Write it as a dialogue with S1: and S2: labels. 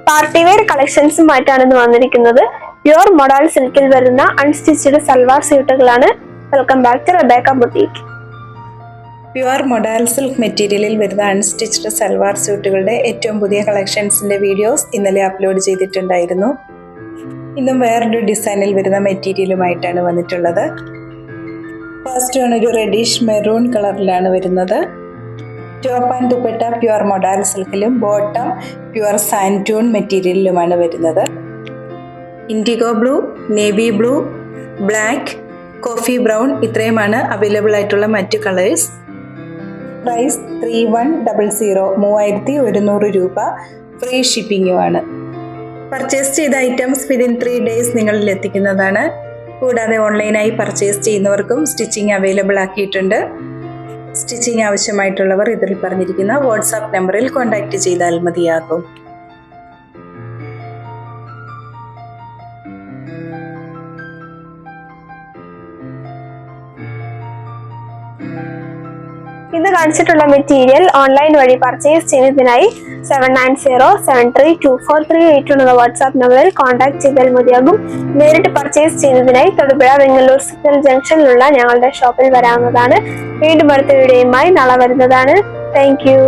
S1: Party wear കളക്ഷൻസുമായിട്ടാണ് ഇന്ന് വന്നിരിക്കുന്നത്. Pure modal സിൽക്കിൽ വരുന്ന അൺസ്റ്റിച്ചഡ് സൽവാർ സ്യൂട്ടുകളാണ്. Welcome back to Rebecca boutique.
S2: Pure modal silk മെറ്റീരിയലിൽ വരുന്ന അൺസ്റ്റിച്ച്ഡ് സൽവാർ സ്യൂട്ടുകളുടെ ഏറ്റവും പുതിയ കളക്ഷൻസിൻ്റെ വീഡിയോസ് ഇന്നലെ അപ്ലോഡ് ചെയ്തിട്ടുണ്ടായിരുന്നു. ഇന്നും വേറൊരു ഡിസൈനിൽ വരുന്ന മെറ്റീരിയലുമായിട്ടാണ് വന്നിട്ടുള്ളത്. ഫസ്റ്റ് വൺ ഒരു റെഡിഷ് മെറൂൺ കളറിലാണ് വരുന്നത്. Top and dupatta pure modal സിൽക്കിലും ബോട്ടം പ്യുവർ സാൻറ്റൂൺ മെറ്റീരിയലിലുമാണ് വരുന്നത്. Indigo blue, navy blue, black, coffee brown ഇത്രയുമാണ് അവൈലബിൾ ആയിട്ടുള്ള മറ്റു കളേഴ്സ്. പ്രൈസ് 3100, 3100 രൂപ. ഫ്രീ ഷിപ്പിങ്ങുമാണ്. പർച്ചേസ് ചെയ്ത ഐറ്റംസ് വിതിൻ 3 days നിങ്ങളിൽ എത്തിക്കുന്നതാണ്. കൂടാതെ ഓൺലൈനായി പർച്ചേസ് ചെയ്യുന്നവർക്കും സ്റ്റിച്ചിങ് അവൈലബിൾ ആക്കിയിട്ടുണ്ട്. സ്റ്റിച്ചിങ് ആവശ്യമായിട്ടുള്ളവർ ഇതിൽ പറഞ്ഞിരിക്കുന്ന വാട്സാപ്പ് നമ്പറിൽ കോൺടാക്റ്റ് ചെയ്താൽ മതിയാകും.
S1: ഇന്ന് കാണിച്ചിട്ടുള്ള മെറ്റീരിയൽ ഓൺലൈൻ വഴി പർച്ചേസ് ചെയ്യുന്നതിനായി 7907324388 എന്ന വാട്സ്ആപ്പ് നമ്പറിൽ കോൺടാക്ട് ചെയ്താൽ മതിയാകും. നേരിട്ട് പർച്ചേസ് ചെയ്യുന്നതിനായി തൊടുപുഴ വെങ്ങല്ലൂർ സിഗ്നൽ ജംഗ്ഷനിലുള്ള ഞങ്ങളുടെ ഷോപ്പിൽ വരാവുന്നതാണ്. വീണ്ടും അടുത്ത വീഡിയോയുമായി നാളെ വരുന്നതാണ്. Thank you.